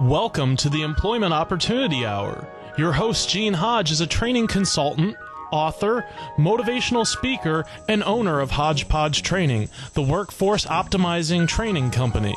Welcome to the Employment Opportunity Hour. Your host, Gene Hodge, is a training consultant, author, motivational speaker, and owner of Hodgepodge Training, the workforce optimizing training company.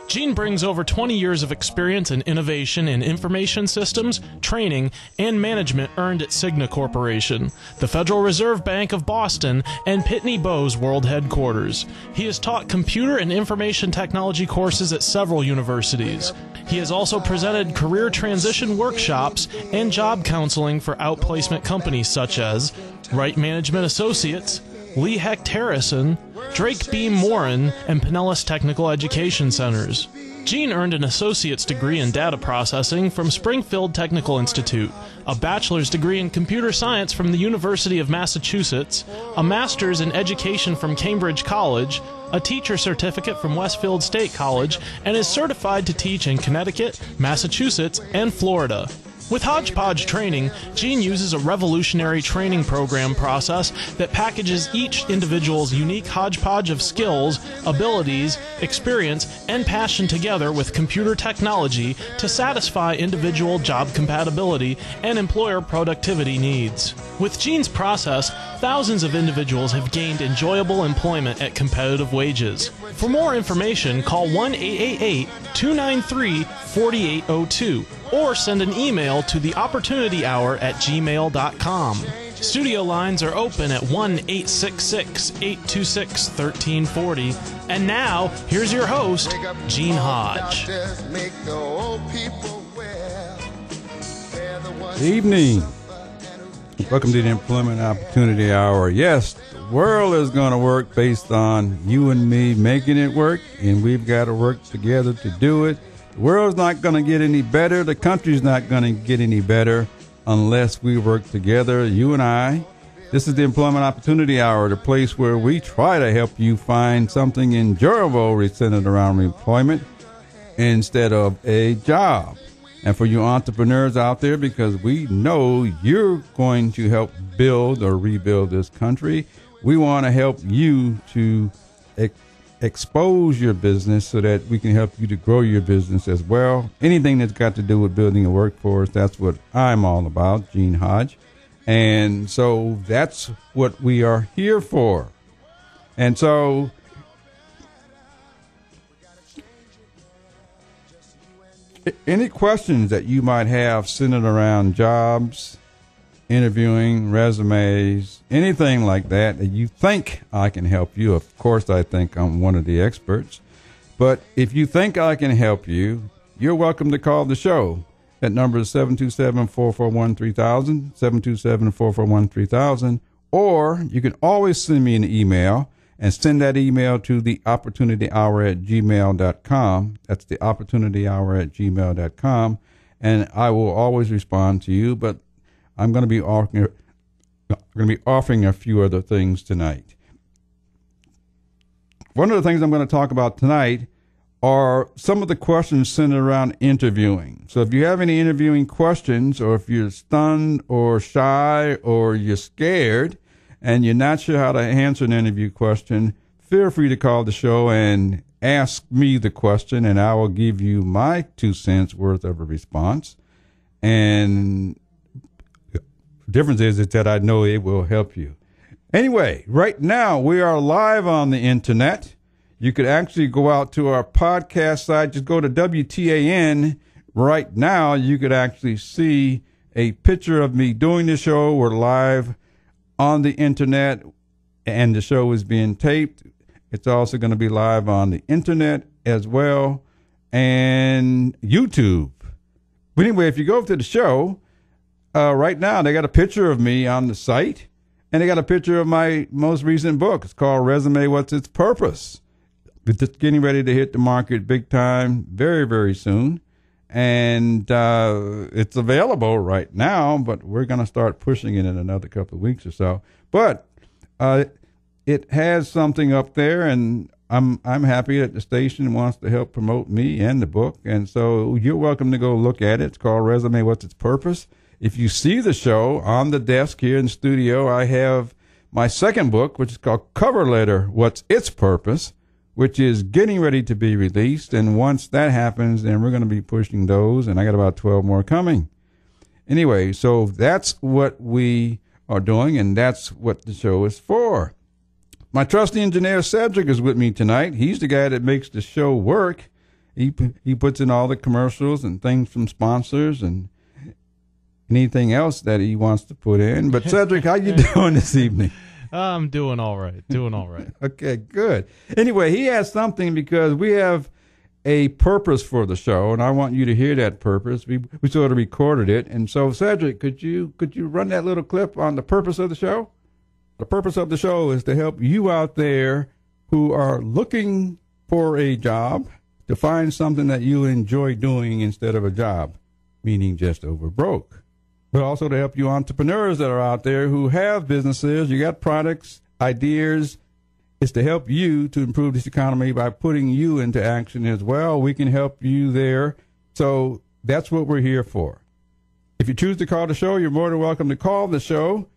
Gene brings over 20 years of experience and innovation in information systems, training, and management earned at Cigna Corporation, the Federal Reserve Bank of Boston, and Pitney Bowes World Headquarters. He has taught computer and information technology courses at several universities. He has also presented career transition workshops and job counseling for outplacement companies such as Wright Management Associates, Lee Hecht Harrison, Drake Beam Warren, and Pinellas Technical Education Centers. Gene earned an associate's degree in data processing from Springfield Technical Institute, a bachelor's degree in computer science from the University of Massachusetts, a master's in education from Cambridge College, a teacher certificate from Westfield State College, and is certified to teach in Connecticut, Massachusetts, and Florida. With Hodgepodge Training, Gene uses a revolutionary training program process that packages each individual's unique hodgepodge of skills, abilities, experience, and passion together with computer technology to satisfy individual job compatibility and employer productivity needs. With Gene's process, thousands of individuals have gained enjoyable employment at competitive wages. For more information, call 1-888-293-4802 or send an email to theopportunityhour@gmail.com. Studio lines are open at 1-866-826-1340. And now, here's your host, Gene Hodge. Good evening. Welcome to the Employment Opportunity Hour. Yes, the world is going to work based on you and me making it work, and we've got to work together to do it. The world's not going to get any better. The country's not going to get any better unless we work together, you and I. This is the Employment Opportunity Hour, the place where we try to help you find something enjoyable centered around employment instead of a job. And for you entrepreneurs out there, because we know you're going to help build or rebuild this country, we want to help you to expose your business so that we can help you to grow your business as well. Anything that's got to do with building a workforce, that's what I'm all about, Gene Hodge. And so that's what we are here for. And so any questions that you might have centered around jobs, interviewing, resumes, anything like that you think I can help you. Of course, I think I'm one of the experts. But if you think I can help you, you're welcome to call the show. That number is 727-441-3000, 727-441-3000. Or you can always send me an email and send that email to theopportunityhour@gmail.com. That's theopportunityhour@gmail.com. And I will always respond to you, but I'm going to be offering a few other things tonight. One of the things I'm going to talk about tonight are some of the questions centered around interviewing. So if you have any interviewing questions, or if you're stunned or shy or you're scared and you're not sure how to answer an interview question, feel free to call the show and ask me the question, and I will give you my 2 cents worth of a response. And the difference is that I know it will help you. Anyway, right now we are live on the internet. You could actually go out to our podcast site. Just go to WTAN. Right now, you could actually see a picture of me doing the show. We're live on the internet, and the show is being taped. It's also going to be live on the internet as well, and YouTube. But anyway, if you go to the show, right now they got a picture of me on the site, and they got a picture of my most recent book. It's called Resume, What's Its Purpose? It's just getting ready to hit the market big time very, very soon. And it's available right now, but we're going to start pushing it in another couple of weeks or so. But it has something up there, and I'm happy that the station wants to help promote me and the book. And so you're welcome to go look at it. It's called Resume, What's Its Purpose? If you see the show on the desk here in the studio, I have my second book, which is called Cover Letter, What's Its Purpose? which is getting ready to be released. And once that happens, then we're going to be pushing those, and I got about 12 more coming. Anyway, so that's what we are doing, and that's what the show is for. My trusty engineer Cedric is with me tonight. He's the guy that makes the show work. He puts in all the commercials and things from sponsors and anything else that he wants to put in. But Cedric, how you doing this evening? I'm doing all right. Okay, good. Anyway, he has something because we have a purpose for the show, and I want you to hear that purpose. We sort of recorded it. And so, Cedric, could you run that little clip on the purpose of the show? The purpose of the show is to help you out there who are looking for a job to find something that you enjoy doing instead of a job, meaning just over broke. But also to help you entrepreneurs that are out there who have businesses, you got products, ideas. It's to help you to improve this economy by putting you into action as well. We can help you there. So that's what we're here for. If you choose to call the show, you're more than welcome to call the show.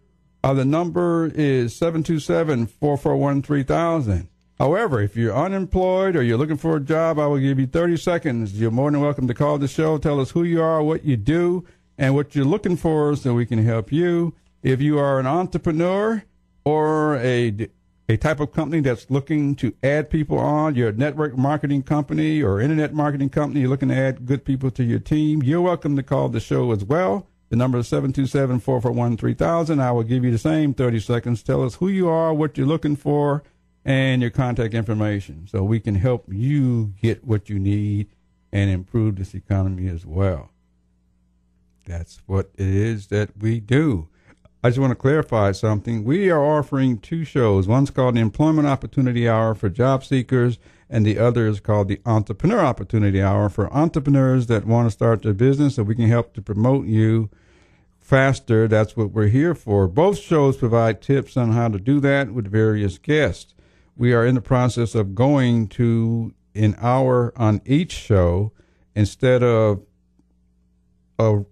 The number is 727-441-3000. However, if you're unemployed or you're looking for a job, I will give you 30 seconds. You're more than welcome to call the show. Tell us who you are, what you do, and what you're looking for so we can help you. If you are an entrepreneur or a type of company that's looking to add people on, you're a network marketing company or internet marketing company, you're looking to add good people to your team, you're welcome to call the show as well. The number is 727-441-3000. I will give you the same 30 seconds. Tell us who you are, what you're looking for, and your contact information so we can help you get what you need and improve this economy as well. That's what it is that we do. I just want to clarify something. We are offering two shows. One's called the Employment Opportunity Hour for job seekers, and the other is called the Entrepreneur Opportunity Hour for entrepreneurs that want to start their business, so we can help to promote you faster. That's what we're here for. Both shows provide tips on how to do that with various guests. We are in the process of going to an hour on each show instead of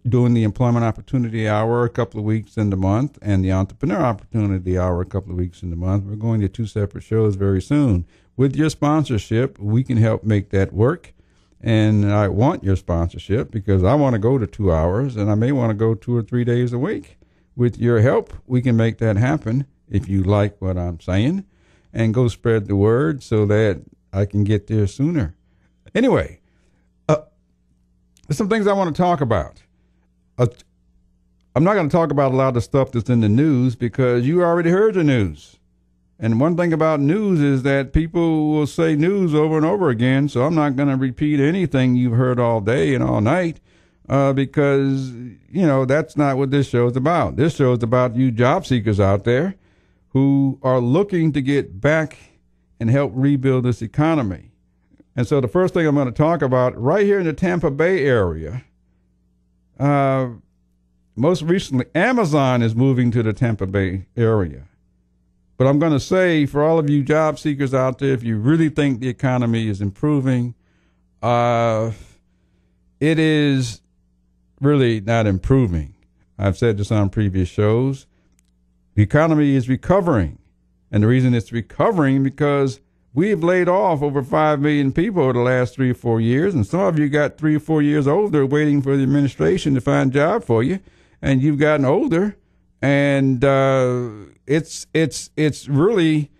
doing the Employment Opportunity Hour a couple of weeks in the month and the Entrepreneur Opportunity Hour a couple of weeks in the month. We're going to two separate shows very soon. With your sponsorship, we can help make that work. And I want your sponsorship because I want to go to 2 hours, and I may want to go 2 or 3 days a week. With your help, we can make that happen if you like what I'm saying, and go spread the word so that I can get there sooner. Anyway, there's some things I want to talk about. I'm not going to talk about a lot of the stuff that's in the news because you already heard the news. And one thing about news is that people will say news over and over again, so I'm not going to repeat anything you've heard all day and all night because, that's not what this show is about. This show is about you job seekers out there who are looking to get back and help rebuild this economy. And so the first thing I'm going to talk about right here in the Tampa Bay area, most recently, Amazon is moving to the Tampa Bay area. But I'm going to say for all of you job seekers out there, if you really think the economy is improving, it is really not improving. I've said this on previous shows. The economy is recovering. And the reason it's recovering because we've laid off over 5 million people over the last 3 or 4 years, and some of you got 3 or 4 years older waiting for the administration to find a job for you, and you've gotten older, and it's really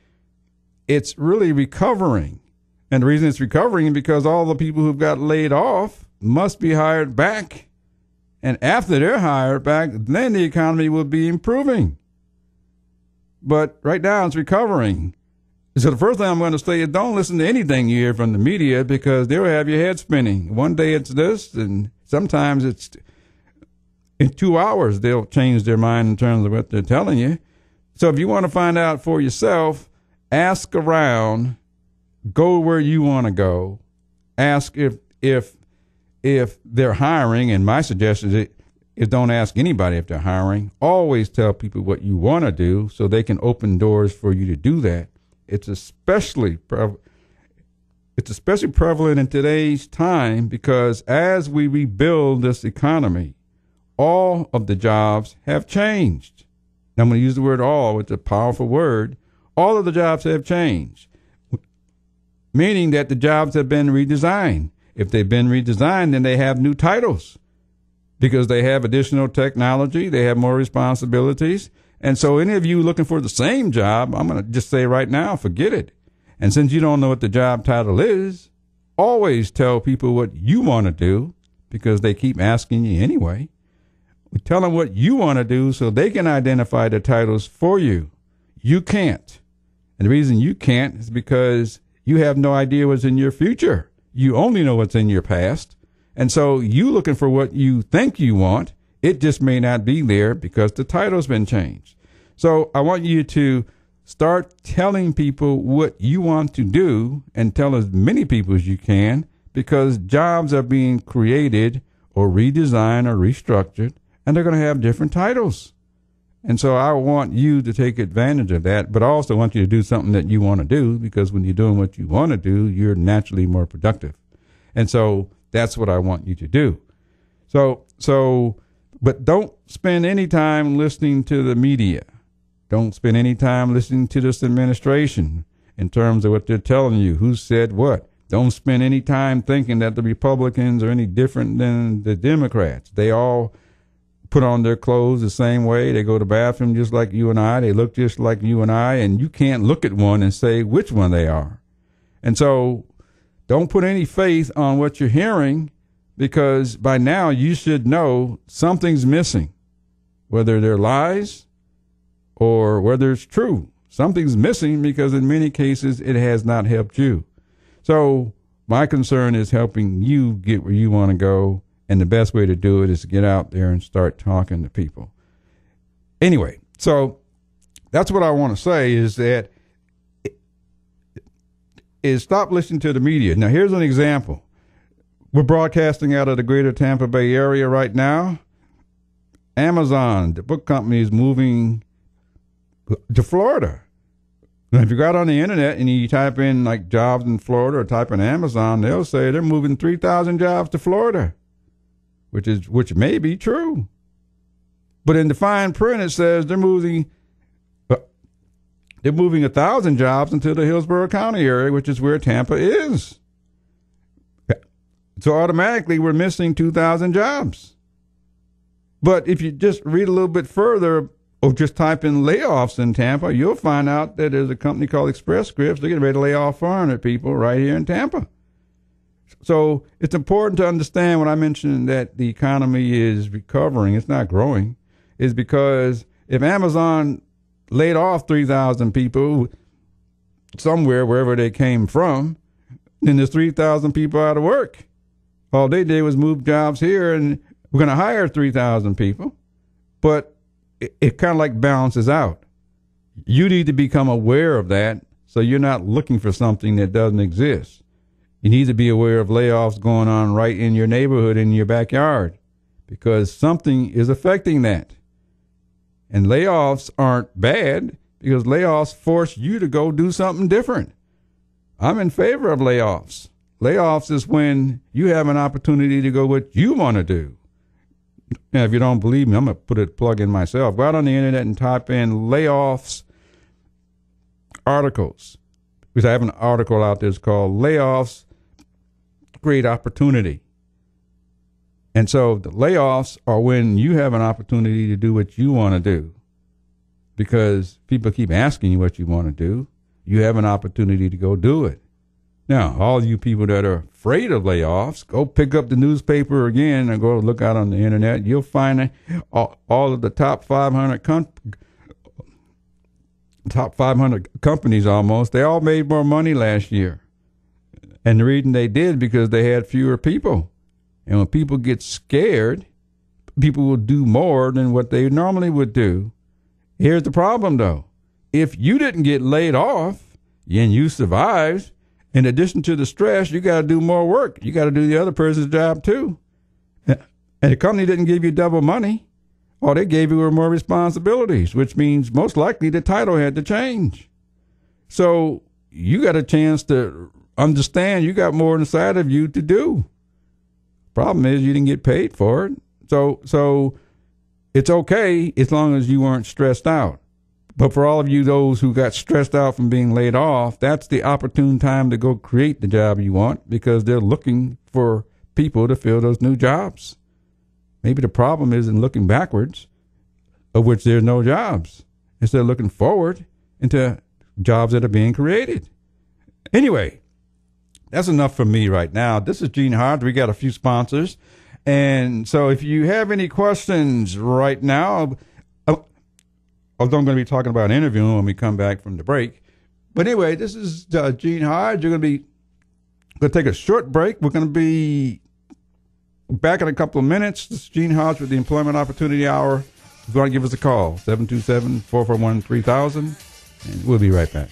recovering. And the reason it's recovering is because all the people who've got laid off must be hired back, and after they're hired back, then the economy will be improving. But right now it's recovering. So the first thing I'm going to say is don't listen to anything you hear from the media because they'll have your head spinning. One day it's this, and sometimes it's in 2 hours they'll change their mind in terms of what they're telling you. So if you want to find out for yourself, ask around, go where you want to go, ask if they're hiring, and my suggestion is don't ask anybody if they're hiring. Always tell people what you want to do so they can open doors for you to do that. It's especially prevalent in today's time because as we rebuild this economy, all of the jobs have changed. Now, I'm going to use the word all. It's a powerful word. All of the jobs have changed. meaning that the jobs have been redesigned. If they've been redesigned, then they have new titles because they have additional technology, they have more responsibilities. And so any of you looking for the same job, I'm going to just say right now, forget it. And since you don't know what the job title is, always tell people what you want to do because they keep asking you anyway. Tell them what you want to do so they can identify the titles for you. You can't. And the reason you can't is because you have no idea what's in your future. You only know what's in your past. And so you looking for what you think you want, it just may not be there because the title's been changed. So I want you to start telling people what you want to do and tell as many people as you can because jobs are being created or redesigned or restructured and they're going to have different titles. And so I want you to take advantage of that, but I also want you to do something that you want to do because when you're doing what you want to do, you're naturally more productive. And so that's what I want you to do. But don't spend any time listening to the media. Don't spend any time listening to this administration in terms of what they're telling you, who said what. Don't spend any time thinking that the Republicans are any different than the Democrats. They all put on their clothes the same way. They go to the bathroom just like you and I. They look just like you and I, and you can't look at one and say which one they are. And so don't put any faith on what you're hearing because by now you should know something's missing, whether they're lies or whether it's true. Something's missing because in many cases it has not helped you. So my concern is helping you get where you want to go. And the best way to do it is to get out there and start talking to people. Anyway, so that's what I want to say is stop listening to the media. Now, here's an example. We're broadcasting out of the greater Tampa Bay area right now. Amazon, the book company, is moving to Florida. Now, if you got on the internet and you type in like jobs in Florida or type in Amazon, they'll say they're moving 3,000 jobs to Florida. Which may be true. But in the fine print, it says they're moving 1,000 jobs into the Hillsborough County area, which is where Tampa is. So automatically we're missing 2,000 jobs. But if you just read a little bit further or just type in layoffs in Tampa, you'll find out that there's a company called Express Scripts. They're getting ready to lay off 400 people right here in Tampa. So it's important to understand when I mentioned that the economy is recovering, it's not growing, is because if Amazon laid off 3,000 people somewhere, wherever they came from, then there's 3,000 people out of work. All they did was move jobs here, and we're going to hire 3,000 people. But it kind of like balances out. You need to become aware of that so you're not looking for something that doesn't exist. You need to be aware of layoffs going on right in your neighborhood, in your backyard, because something is affecting that. And layoffs aren't bad because layoffs force you to go do something different. I'm in favor of layoffs. Layoffs is when you have an opportunity to go what you want to do. Now, if you don't believe me, I'm going to put a plug in myself. Go out on the internet and type in layoffs articles. Because I have an article out there that's called Layoffs Great Opportunity. And so the layoffs are when you have an opportunity to do what you want to do. Because people keep asking you what you want to do. You have an opportunity to go do it. Now, all you people that are afraid of layoffs, go pick up the newspaper again and go look out on the internet. You'll find all of the top 500 companies almost, they all made more money last year. And the reason they did because they had fewer people. And when people get scared, people will do more than what they normally would do. Here's the problem, though. If you didn't get laid off and you survived, in addition to the stress, you got to do more work. You got to do the other person's job, too. And the company didn't give you double money. All they gave you were more responsibilities, which means most likely the title had to change. So you got a chance to understand you got more inside of you to do. Problem is you didn't get paid for it. So it's okay as long as you weren't stressed out. But for all of you, those who got stressed out from being laid off, that's the opportune time to go create the job you want, because they're looking for people to fill those new jobs. Maybe the problem isn't looking backwards, of which there's no jobs, instead of looking forward into jobs that are being created. Anyway, that's enough for me right now. This is Gene Hodge. We got a few sponsors. And so if you have any questions right now, although I'm going to be talking about interviewing when we come back from the break. But anyway, this is Gene Hodge. You're going to take a short break. We're going to be back in a couple of minutes. This is Gene Hodge with the Employment Opportunity Hour. If you want to give us a call, 727-441-3000, and we'll be right back.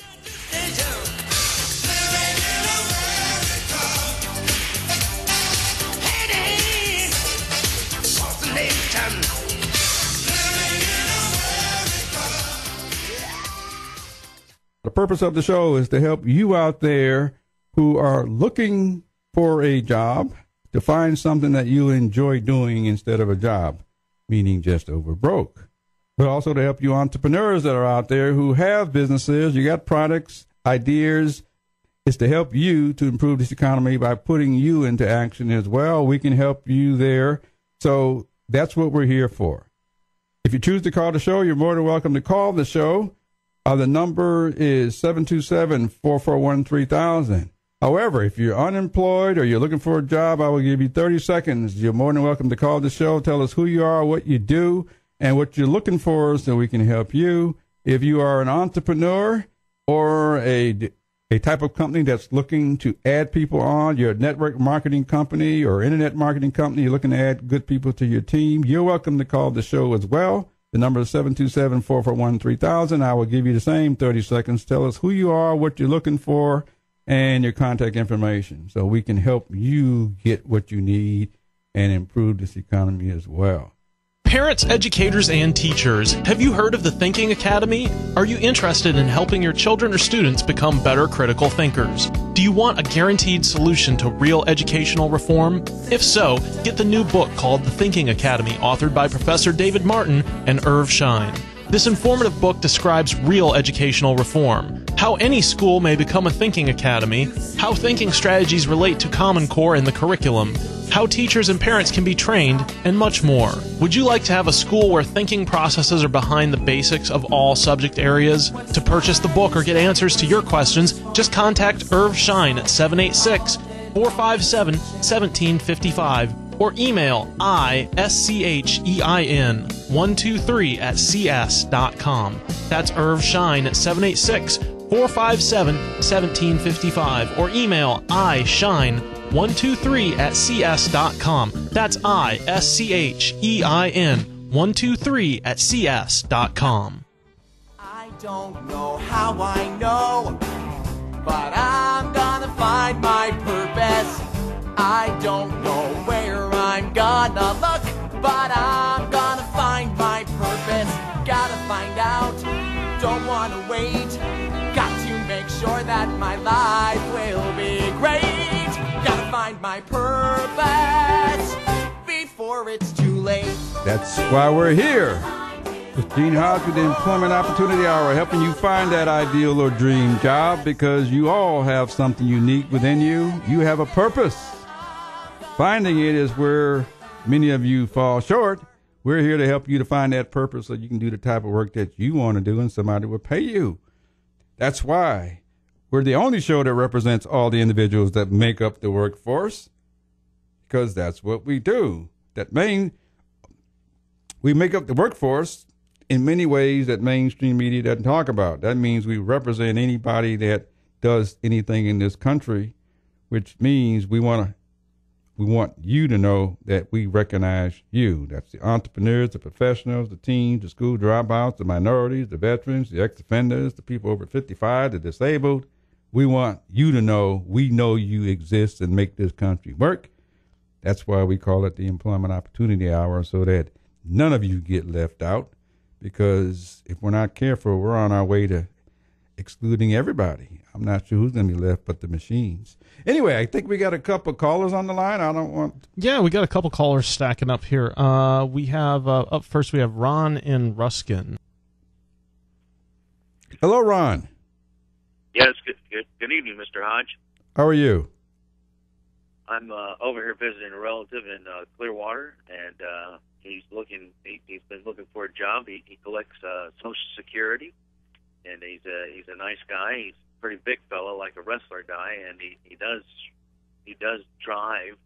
The purpose of the show is to help you out there who are looking for a job to find something that you enjoy doing instead of a job, meaning just over broke. But also to help you entrepreneurs that are out there who have businesses, you got products, ideas. It's to help you to improve this economy by putting you into action as well. We can help you there. So that's what we're here for. If you choose to call the show, you're more than welcome to call the show. The number is 727-441-3000. However, if you're unemployed or you're looking for a job, I will give you 30 seconds. You're more than welcome to call the show. Tell us who you are, what you do, and what you're looking for so we can help you. If you are an entrepreneur or a type of company that's looking to add people on, your network marketing company or internet marketing company, you're looking to add good people to your team, you're welcome to call the show as well. The number is 727-441-3000. I will give you the same 30 seconds. Tell us who you are, what you're looking for, and your contact information so we can help you get what you need and improve this economy as well. Parents, educators, and teachers, have you heard of the Thinking Academy? Are you interested in helping your children or students become better critical thinkers? Do you want a guaranteed solution to real educational reform? If so, get the new book called The Thinking Academy, authored by Professor David Martin and Irv Schein. This informative book describes real educational reform, how any school may become a thinking academy, how thinking strategies relate to Common Core in the curriculum, how teachers and parents can be trained, and much more. Would you like to have a school where thinking processes are behind the basics of all subject areas? To purchase the book or get answers to your questions, just contact Irv Schein at 786-457-1755 or email ISCHEIN123@cs.com. That's Irv Schein at 786-457-1755 or email ISHEIN123@cs.com. That's ISCHEIN123@cs.com. I don't know how I know, but I'm gonna find my purpose. I don't know where I'm gonna look, but I'm gonna find my purpose. Gotta find out, don't wanna wait. Got to make sure that my life will be great. Gotta find my purpose before it's too late. That's why we're here. With Gene Hodge with the Employment Opportunity Hour, helping you find that ideal or dream job, because you all have something unique within you. You have a purpose. Finding it is where many of you fall short. We're here to help you to find that purpose so you can do the type of work that you want to do and somebody will pay you. That's why we're the only show that represents all the individuals that make up the workforce, because that's what we do. We make up the workforce in many ways that mainstream media doesn't talk about. That means we represent anybody that does anything in this country, which means we want you to know that we recognize you. That's the entrepreneurs, the professionals, the teens, the school dropouts, the minorities, the veterans, the ex-offenders, the people over 55, the disabled. We want you to know we know you exist and make this country work. That's why we call it the Employment Opportunity Hour, so that none of you get left out, because if we're not careful, we're on our way to excluding everybody. I'm not sure who's going to be left but the machines. Anyway, I think we got a couple of callers on the line. Yeah, we got a couple callers stacking up here. We have up first, we have Ron in Ruskin. Hello, Ron. Yes, good evening, Mr. Hodge. How are you? I'm over here visiting a relative in Clearwater, and he's been looking for a job. He collects Social Security, and he's a nice guy. He's a pretty big fellow, like a wrestler guy, and he does drive.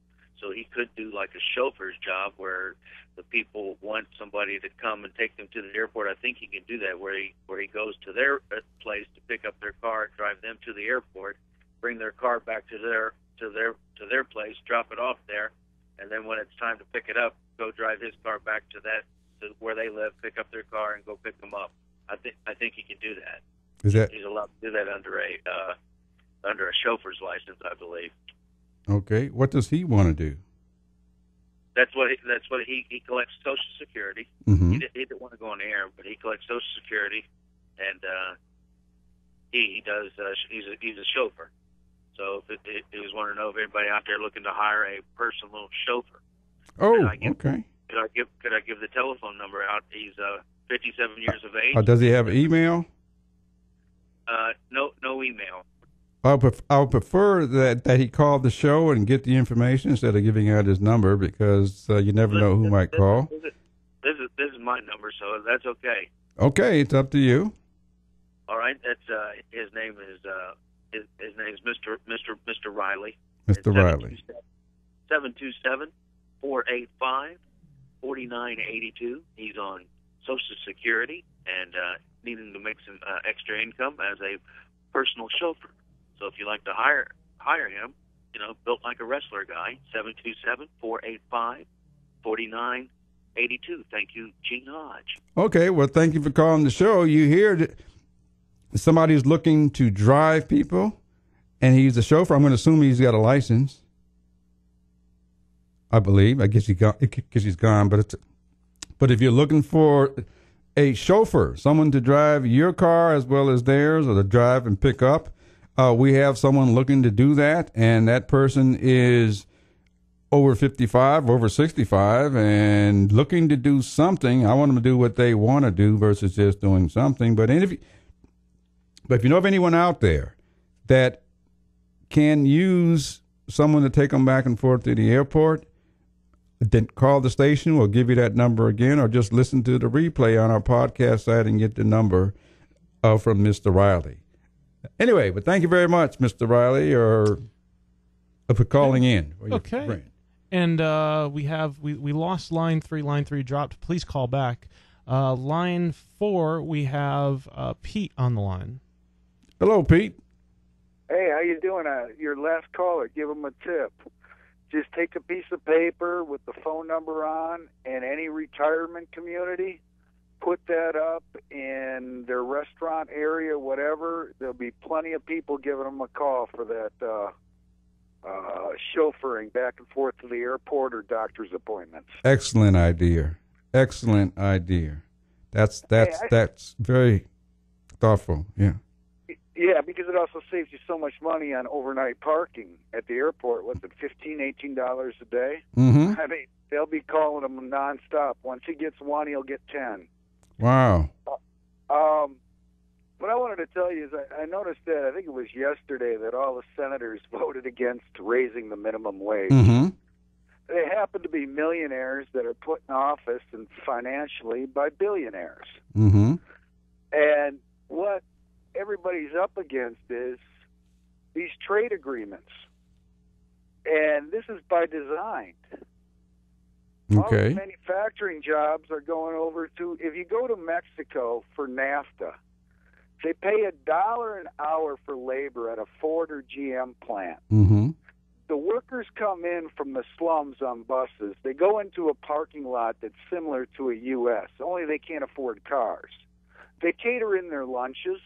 So he could do like a chauffeur's job where the people want somebody to come and take them to the airport. I think he can do that where he goes to their place to pick up their car, drive them to the airport, bring their car back to their place, drop it off there, and then when it's time to pick it up, go drive his car back to where they live, pick up their car, and go pick them up. I think he can do that. He's allowed to do that under a chauffeur's license, I believe. Okay. What does he want to do? That's what he collects Social Security. Mm-hmm. He didn't want to go on the air, but he collects Social Security, and he does. He's a chauffeur. So he was wanting to know if anybody out there looking to hire a personal chauffeur. Oh, okay. Could I give the telephone number out? He's 57 years of age. Does he have email? No email. I would prefer that he call the show and get the information instead of giving out his number, because you never know who might call. This is my number, so that's okay. Okay, it's up to you. All right, that's his name is Mr. Riley. Mr. Riley. 727-485-4982. He's on Social Security and needing to make some extra income as a personal chauffeur. So if you'd like to hire him, built like a wrestler guy, 727-485-4982. Thank you, Gene Hodge. Okay, well, thank you for calling the show. You hear that somebody's looking to drive people, and he's a chauffeur. I'm going to assume he's got a license. I believe. I guess he's gone. But if you're looking for a chauffeur, someone to drive your car as well as theirs, or to drive and pick up, we have someone looking to do that, and that person is over 55, over 65, and looking to do something. I want them to do what they want to do versus just doing something. But if you know of anyone out there that can use someone to take them back and forth to the airport, then call the station. We'll give you that number again, or just listen to the replay on our podcast site and get the number from Mr. Riley. Anyway, but thank you very much, Mr. Riley, for calling in. Okay. And we lost line 3. Line 3 dropped. Please call back. Line 4, we have Pete on the line. Hello, Pete. Hey, how you doing? Your last caller, give him a tip. Just take a piece of paper with the phone number on, and any retirement community, put that up in their restaurant area, whatever. There'll be plenty of people giving them a call for that chauffeuring back and forth to the airport or doctor's appointments. Excellent idea. Excellent idea. That's very thoughtful. Yeah. Yeah, because it also saves you so much money on overnight parking at the airport. What's it, $18 a day? Mm-hmm. I mean, they'll be calling him nonstop. Once he gets one, he'll get 10. Wow. What I wanted to tell you is I noticed that, I think it was yesterday, that all the senators voted against raising the minimum wage. Mm-hmm. They happen to be millionaires that are put in office and financially by billionaires. Mm-hmm. And what everybody's up against is these trade agreements. And this is by design. Okay. All the manufacturing jobs are going over to, if you go to Mexico for NAFTA, they pay $1 an hour for labor at a Ford or GM plant. Mm-hmm. The workers come in from the slums on buses. They go into a parking lot that's similar to a U.S., only they can't afford cars. They cater in their lunches.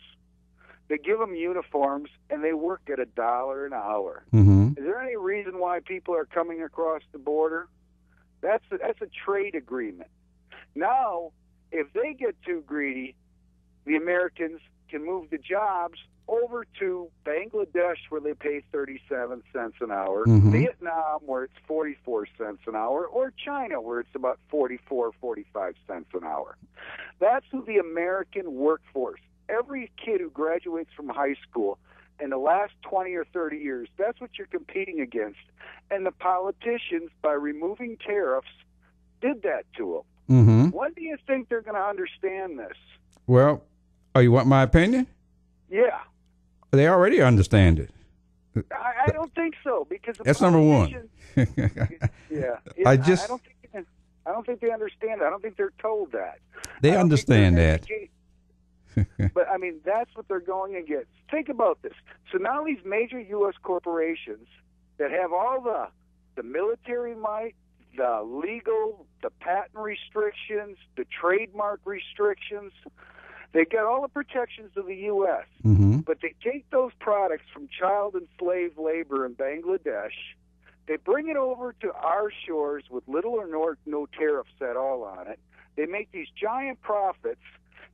They give them uniforms, and they work at $1 an hour. Mm-hmm. Is there any reason why people are coming across the border? That's a trade agreement. Now, if they get too greedy, the Americans can move the jobs over to Bangladesh, where they pay 37 cents an hour, Mm-hmm. Vietnam, where it's 44 cents an hour, or China, where it's about 44, 45 cents an hour. That's who the American workforce every kid who graduates from high school in the last 20 or 30 years, that's what you're competing against. And the politicians, by removing tariffs, did that to them. Mm-hmm. When do you think they're going to understand this? Well, you want my opinion? Yeah. They already understand it. I don't think so, because the That's number one. Yeah. I don't think they understand it. I don't think they're told that. They understand that. But, I mean, that's what they're going against. Think about this. So now these major U.S. corporations that have all the military might, the legal, the patent restrictions, the trademark restrictions, they get all the protections of the U.S., Mm-hmm. but they take those products from child and slave labor in Bangladesh, they bring it over to our shores with little or no tariffs at all on it. They make these giant profits,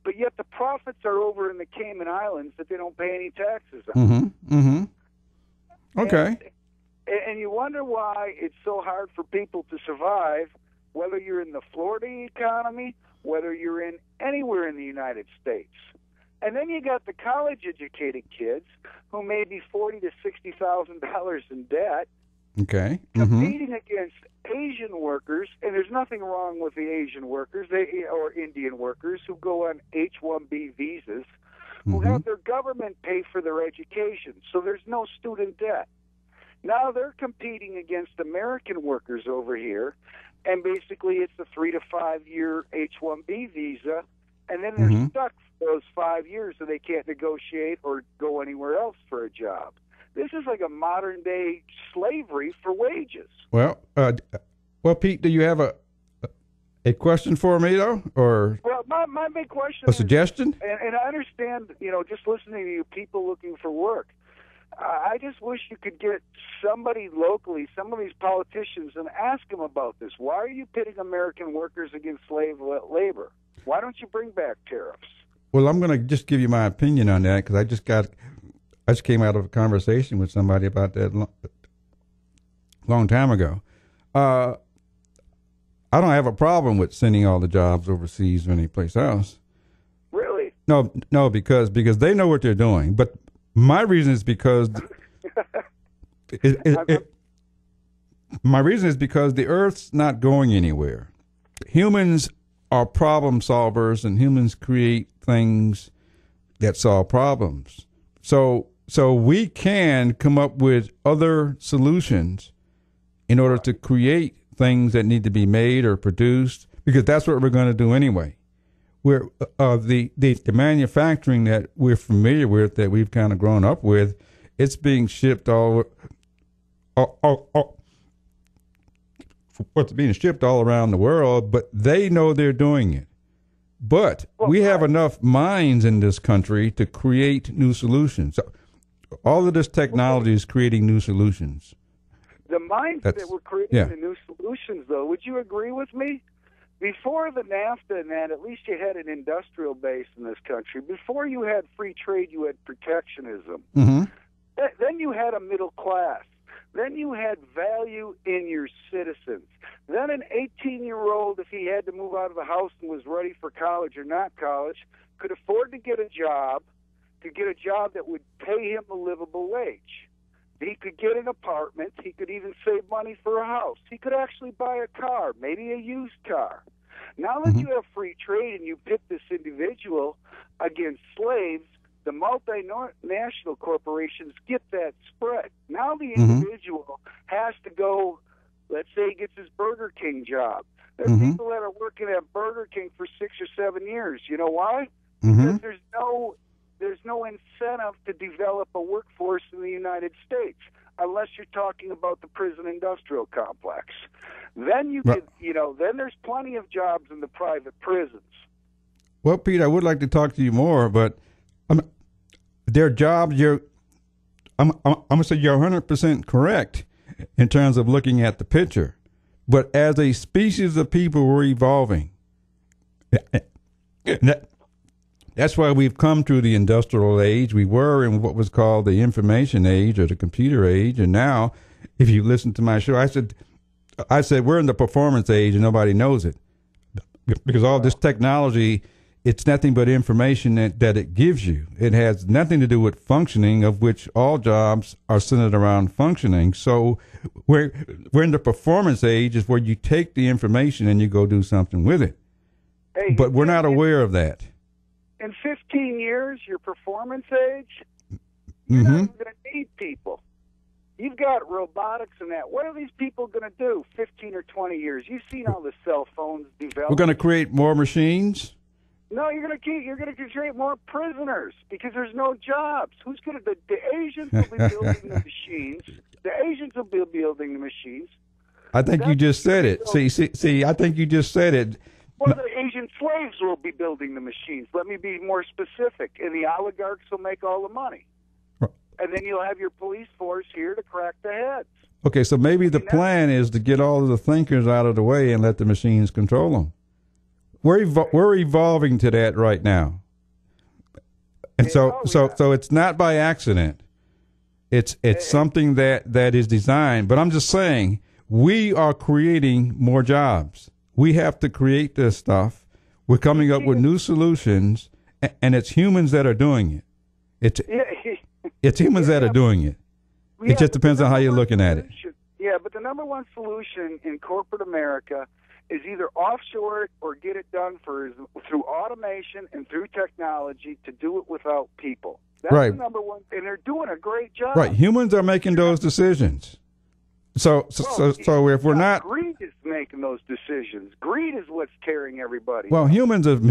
but yet the profits are over in the Cayman Islands that they don't pay any taxes on. Mm-hmm. Mm-hmm. Okay. And you wonder why it's so hard for people to survive, whether you're in the Florida economy, whether you're in anywhere in the United States. And then you got the college-educated kids who may be $40,000 to $60,000 in debt, Okay. Mm-hmm. competing against Asian workers, and there's nothing wrong with the Asian workers or Indian workers who go on H-1B visas, who have their government pay for their education, so there's no student debt. Now they're competing against American workers over here, and basically it's a 3 to 5 year H-1B visa, and then they're stuck for those 5 years, so they can't negotiate or go anywhere else for a job. This is like a modern day slavery for wages. Well, Pete, do you have a question for me though, or Well, my big question a is, suggestion? and I understand, just listening to you, people looking for work. I just wish you could get somebody locally, some of these politicians, and ask them about this. Why are you pitting American workers against slave labor? Why don't you bring back tariffs? Well, I'm going to just give you my opinion on that because I just came out of a conversation with somebody about that long time ago. I don't have a problem with sending all the jobs overseas or anyplace else. Really? No, because they know what they're doing. But my reason is because my reason is because the Earth's not going anywhere. Humans are problem solvers, and humans create things that solve problems. So we can come up with other solutions in order to create things that need to be made or produced, because that's what we're going to do anyway. We're the manufacturing that we're familiar with, that we've kind of grown up with, it's being shipped what's being shipped all around the world, but they know they're doing it. But we have enough minds in this country to create new solutions. So all of this technology is creating new solutions. The minds that were creating the new solutions, though, would you agree with me? Before the NAFTA and that, at least you had an industrial base in this country. Before you had free trade, you had protectionism. Mm-hmm. Then you had a middle class. Then you had value in your citizens. Then an 18-year-old, if he had to move out of the house and was ready for college or not college, could afford to get a job that would pay him a livable wage. He could get an apartment. He could even save money for a house. He could actually buy a car, maybe a used car. Now that you have free trade and you pit this individual against slaves, the multinational corporations get that spread. Now the individual has to go, let's say he gets his Burger King job. There's people that are working at Burger King for 6 or 7 years. You know why? Because there's no incentive to develop a workforce in the United States unless you're talking about the prison industrial complex. Then then there's plenty of jobs in the private prisons. Well, Pete, I would like to talk to you more, but there are jobs. I'm gonna say you're 100% correct in terms of looking at the picture, but as a species of people, we're evolving. That's why we've come through the industrial age. We were in what was called the information age or the computer age, and now, if you listen to my show, I said we're in the performance age, and nobody knows it because all this technology it's nothing but information that it gives you. It has nothing to do with functioning, of which all jobs are centered around functioning. So we're in the performance age is where you take the information and you go do something with it. Hey, But we're not aware of that. In 15 years, your performance age, Mm-hmm. you're not going to need people. You've got robotics and that. What are these people going to do 15 or 20 years? You've seen all the cell phones develop. We're going to create more machines. No, you're going to create more prisoners because there's no jobs. Who's going to? The Asians will be building the machines. The Asians will be building the machines. I think you just said it. See, I think you just said it. Well, the Asian slaves will be building the machines. Let me be more specific. And the oligarchs will make all the money. And then you'll have your police force here to crack the heads. Okay, so maybe the plan is to get all of the thinkers out of the way and let the machines control them. We're evolving to that right now, and so it's not by accident. It's something that is designed. But I'm just saying we are creating more jobs. We have to create this stuff. We're coming up with new solutions, and it's humans that are doing it. It's humans that are doing it. It just depends on how you're looking at it. Yeah, but the number one solution in corporate America is either offshore it or get it done through automation and through technology to do it without people. That's right. The number one, and they're doing a great job. Right, humans are making those decisions. So if we're not, greed is making those decisions. Greed is what's tearing everybody. Well, humans have.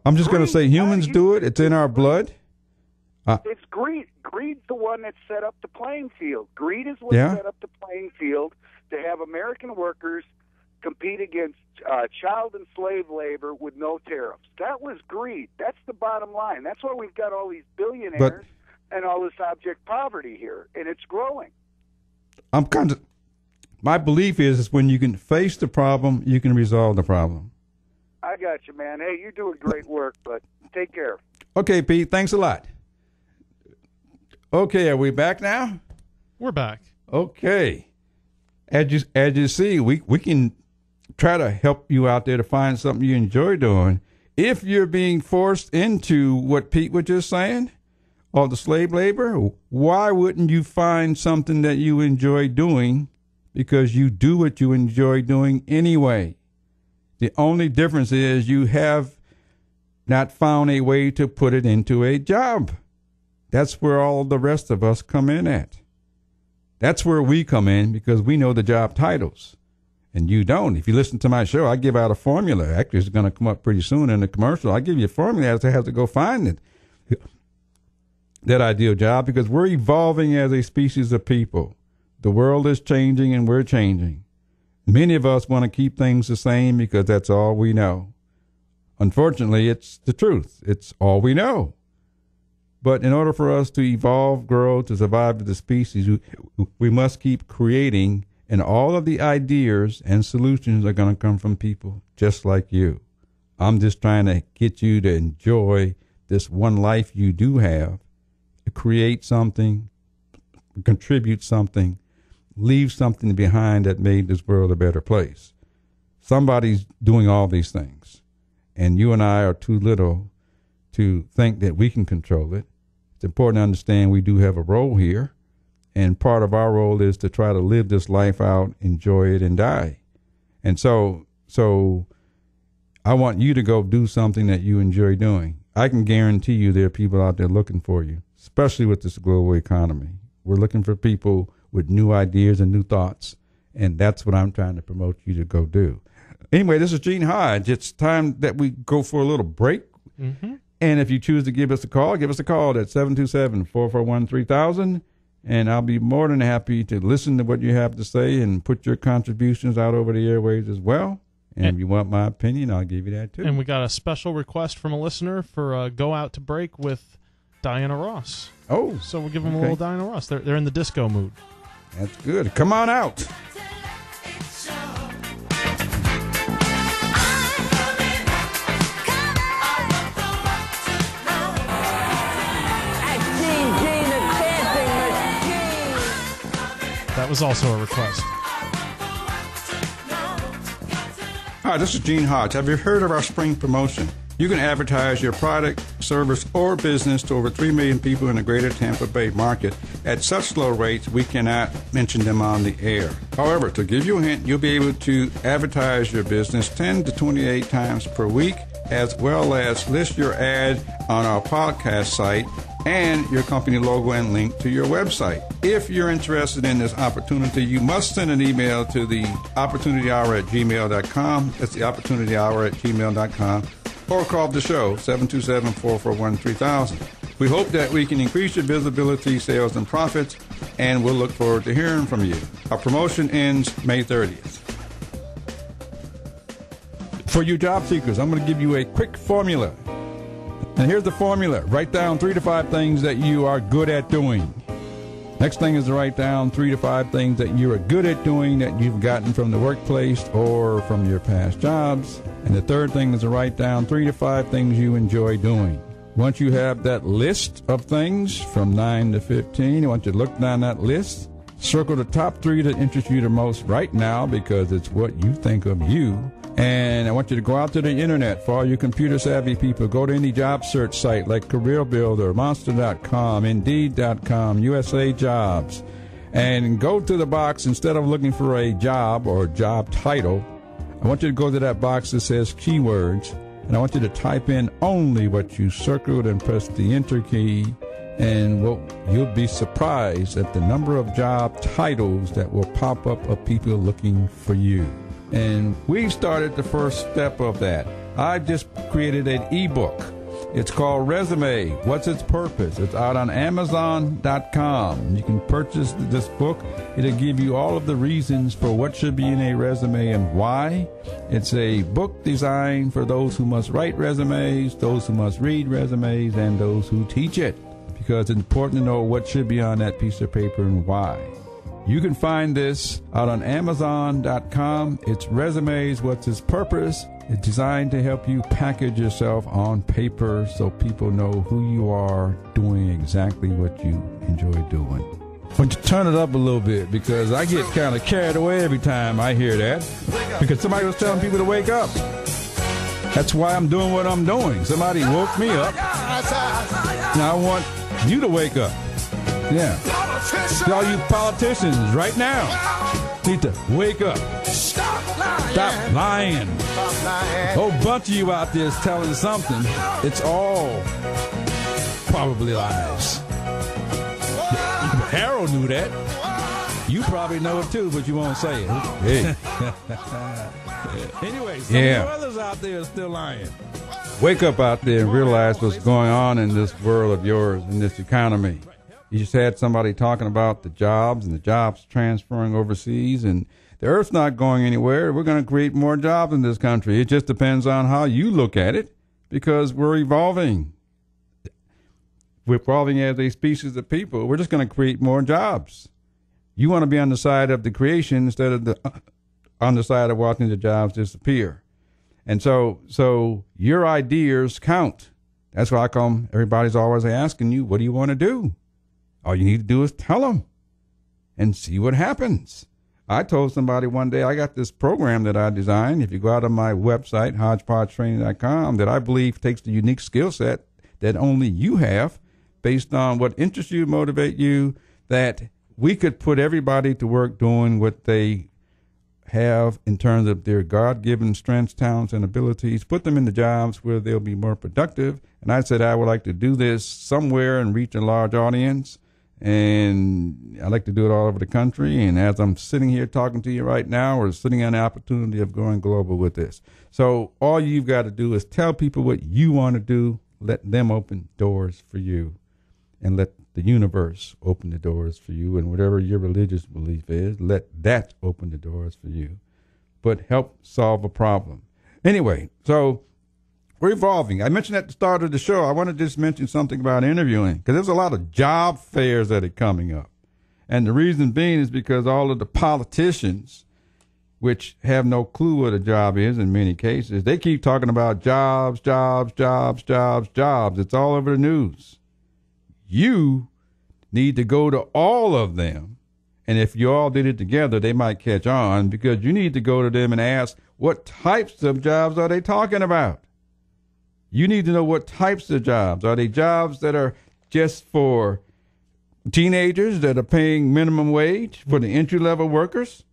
I'm just going to say humans do it. It's in our blood. It's greed. Greed's the one that set up the playing field. Greed is what set up the playing field to have American workers compete against child and slave labor with no tariffs. That was greed. That's the bottom line. That's why we've got all these billionaires and all this abject poverty here, and it's growing. My belief is when you can face the problem, you can resolve the problem. I got you, man. Hey, you're doing great work, but take care. Okay, Pete. Thanks a lot. Okay, are we back now? We're back. Okay. As you see, we can try to help you out there to find something you enjoy doing. If you're being forced into what Pete was just saying, or the slave labor, why wouldn't you find something that you enjoy doing? Because you do what you enjoy doing anyway. The only difference is you have not found a way to put it into a job. That's where all the rest of us come in at. That's where we come in because we know the job titles. And you don't. If you listen to my show, I give out a formula. Actually, it's going to come up pretty soon in the commercial. I give you a formula as to have to go find it. That ideal job, because we're evolving as a species of people. The world is changing and we're changing. Many of us want to keep things the same because that's all we know. Unfortunately, it's the truth. It's all we know. But in order for us to evolve, grow, to survive as a species, we must keep creating, and all of the ideas and solutions are going to come from people just like you. I'm just trying to get you to enjoy this one life you do have, to create something, contribute something, leave something behind that made this world a better place. Somebody's doing all these things, and you and I are too little to think that we can control it. It's important to understand we do have a role here, and part of our role is to try to live this life out, enjoy it, and die. And so I want you to go do something that you enjoy doing. I can guarantee you there are people out there looking for you, especially with this global economy. We're looking for people with new ideas and new thoughts, and that's what I'm trying to promote you to go do. Anyway, this is Gene Hodge. It's time that we go for a little break. Mm-hmm. And if you choose to give us a call at 727-441-3000, and I'll be more than happy to listen to what you have to say and put your contributions out over the airwaves as well. And if you want my opinion, I'll give you that too. And we got a special request from a listener for Go Out to Break with Diana Ross. Oh. So we'll give them a little Diana Ross. They're in the disco mood. That's good. Come on out. That was also a request. Hi, this is Gene Hodge. Have you heard of our spring promotion? You can advertise your product, service, or business to over 3 million people in the greater Tampa Bay market at such low rates we cannot mention them on the air. However, to give you a hint, you'll be able to advertise your business 10 to 28 times per week, as well as list your ad on our podcast site and your company logo and link to your website. If you're interested in this opportunity, you must send an email to the opportunityhour@gmail.com. That's the opportunityhour@gmail.com. Or call the show, 727-441-3000. We hope that we can increase your visibility, sales, and profits, and we'll look forward to hearing from you. Our promotion ends May 30th. For you job seekers, I'm going to give you a quick formula. And here's the formula. Write down 3 to 5 things that you are good at doing. Next thing is to write down 3 to 5 things that you are good at doing that you've gotten from the workplace or from your past jobs. And the third thing is to write down 3 to 5 things you enjoy doing. Once you have that list of things from 9 to 15, I want you to look down that list, circle the top 3 that interest you the most right now because it's what you think of you. And I want you to go out to the internet. For all you computer-savvy people, go to any job search site like Career Builder, Monster.com, Indeed.com, USA Jobs, and go to the box. Instead of looking for a job or job title, I want you to go to that box that says keywords, and I want you to type in only what you circled and press the enter key, and you'll be surprised at the number of job titles that will pop up of people looking for you. And we've started the first step of that. I've just created an ebook. It's called Resume, What's Its Purpose? It's out on Amazon.com. You can purchase this book. It'll give you all of the reasons for what should be in a resume and why. It's a book designed for those who must write resumes, those who must read resumes, and those who teach it, because it's important to know what should be on that piece of paper and why. You can find this out on Amazon.com. It's Resumes, What's Its Purpose? It's designed to help you package yourself on paper so people know who you are doing exactly what you enjoy doing. Why don't you turn it up a little bit, because I get kind of carried away every time I hear that, because somebody was telling people to wake up. That's why I'm doing what I'm doing. Somebody woke me up. Now I want you to wake up. Yeah. All you politicians right now need to wake up. Stop lying. A whole bunch of you out there is telling something. It's all probably lies. Harold knew that. You probably know it too, but you won't say it. Hey. Anyway, some of you others out there are still lying. Wake up out there and realize what's going on in this world of yours, in this economy. You just had somebody talking about the jobs and the jobs transferring overseas, and the earth's not going anywhere. We're going to create more jobs in this country. It just depends on how you look at it, because we're evolving. We're evolving as a species of people. We're just going to create more jobs. You want to be on the side of the creation instead of on the side of watching the jobs disappear. And so your ideas count. That's why everybody's always asking you, what do you want to do? All you need to do is tell them and see what happens. I told somebody one day, I got this program that I designed. If you go out on my website, hodgepodgetraining.com, that I believe takes the unique skill set that only you have, based on what interests you, motivate you, that we could put everybody to work doing what they have in terms of their God-given strengths, talents, and abilities, put them in the jobs where they'll be more productive. And I said I would like to do this somewhere and reach a large audience. And I like to do it all over the country. And as I'm sitting here talking to you right now, we're sitting on the opportunity of going global with this. So all you've got to do is tell people what you want to do, let them open doors for you, and let the universe open the doors for you. And whatever your religious belief is, let that open the doors for you. But help solve a problem. Anyway, so we're evolving. I mentioned at the start of the show, I want to just mention something about interviewing, because there's a lot of job fairs that are coming up. And the reason being is because all of the politicians, which have no clue what a job is in many cases, they keep talking about jobs, jobs, jobs, jobs, jobs. It's all over the news. You need to go to all of them. And if you all did it together, they might catch on, because you need to go to them and ask, what types of jobs are they talking about? You need to know what types of jobs. Are they jobs that are just for teenagers that are paying minimum wage for the entry-level workers?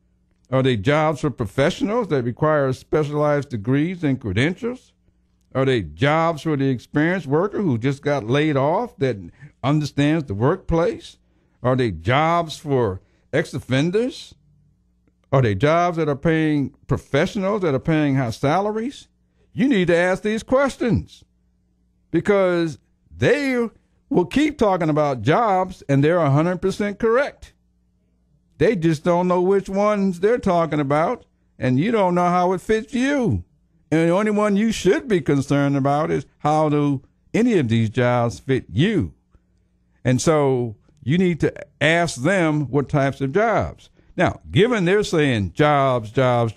Are they jobs for professionals that require specialized degrees and credentials? Are they jobs for the experienced worker who just got laid off that understands the workplace? Are they jobs for ex-offenders? Are they jobs that are paying professionals that are paying high salaries? You need to ask these questions because they will keep talking about jobs and they're 100% correct. They just don't know which ones they're talking about, and you don't know how it fits you. And the only one you should be concerned about is how do any of these jobs fit you. And so you need to ask them what types of jobs. Now, given they're saying jobs, there's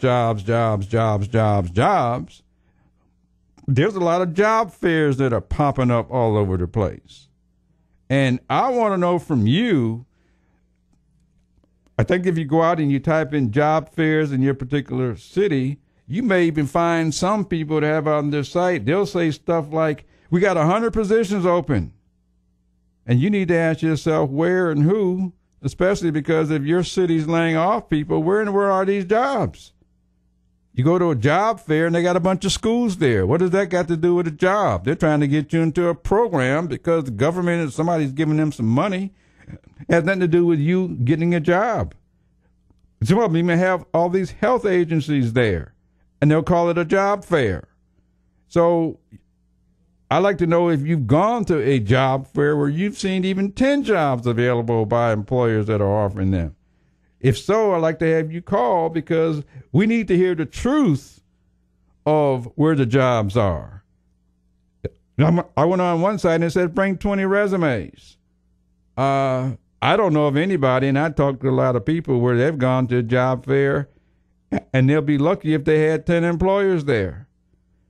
a lot of job fairs that are popping up all over the place. And I want to know from you, I think if you go out and you type in job fairs in your particular city, you may even find some people that have on their site, they'll say stuff like, we got 100 positions open. And you need to ask yourself where and who, especially because if your city's laying off people, where and where are these jobs? You go to a job fair and they got a bunch of schools there. What does that got to do with a job? They're trying to get you into a program because the government or somebody's giving them some money. It has nothing to do with you getting a job. Some of them even have all these health agencies there, and they'll call it a job fair. So I'd like to know if you've gone to a job fair where you've seen even 10 jobs available by employers that are offering them. If so, I'd like to have you call because we need to hear the truth of where the jobs are. I went on one side and it said bring 20 resumes. I don't know of anybody, and I talked to a lot of people where they've gone to a job fair, and they'll be lucky if they had 10 employers there.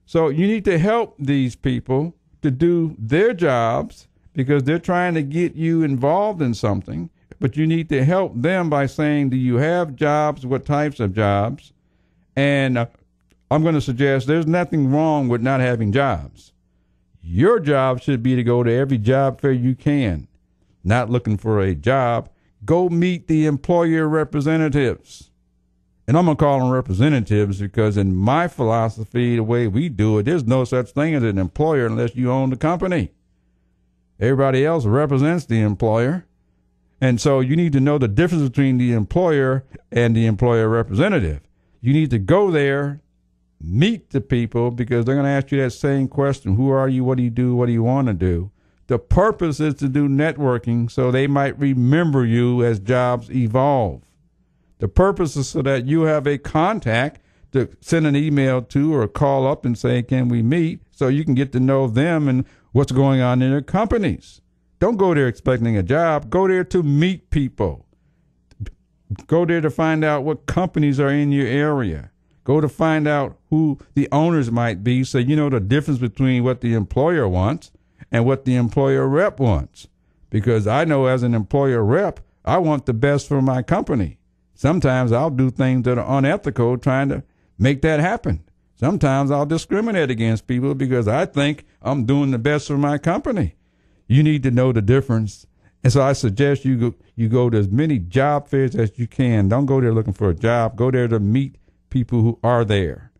So you need to help these people to do their jobs because they're trying to get you involved in something, but you need to help them by saying, do you have jobs? What types of jobs? And I'm going to suggest there's nothing wrong with not having jobs. Your job should be to go to every job fair you can. Not looking for a job, go meet the employer representatives. And I'm going to call them representatives because in my philosophy, the way we do it, there's no such thing as an employer unless you own the company. Everybody else represents the employer. And so you need to know the difference between the employer and the employer representative. You need to go there, meet the people because they're going to ask you that same question. Who are you? What do you do? What do you want to do? The purpose is to do networking so they might remember you as jobs evolve. The purpose is so that you have a contact to send an email to or call up and say, can we meet? So you can get to know them and what's going on in their companies. Don't go there expecting a job. Go there to meet people. Go there to find out what companies are in your area. Go to find out who the owners might be so you know the difference between what the employer wants and what the employer rep wants. Because I know as an employer rep, I want the best for my company. Sometimes I'll do things that are unethical trying to make that happen. Sometimes I'll discriminate against people because I think I'm doing the best for my company. You need to know the difference. And so I suggest you go to as many job fairs as you can. Don't go there looking for a job. Go there to meet people who are there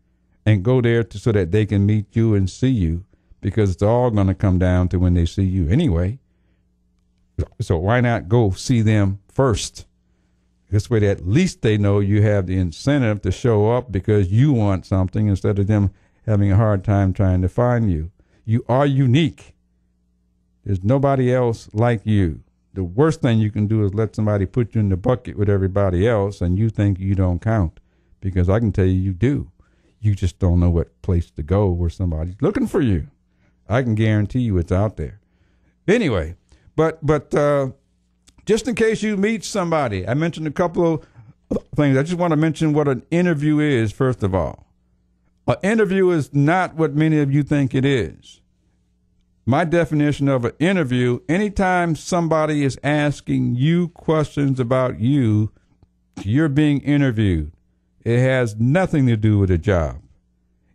and go there so that they can meet you and see you. Because it's all going to come down to when they see you anyway. So why not go see them first? This way at least they know you have the incentive to show up because you want something instead of them having a hard time trying to find you. You are unique. There's nobody else like you. The worst thing you can do is let somebody put you in the bucket with everybody else and you think you don't count. Because I can tell you do. You just don't know what place to go where somebody's looking for you. I can guarantee you it's out there. Anyway, but just in case you meet somebody, I mentioned a couple of things. I just want to mention what an interview is, first of all. An interview is not what many of you think it is. My definition of an interview, anytime somebody is asking you questions about you, you're being interviewed. It has nothing to do with a job.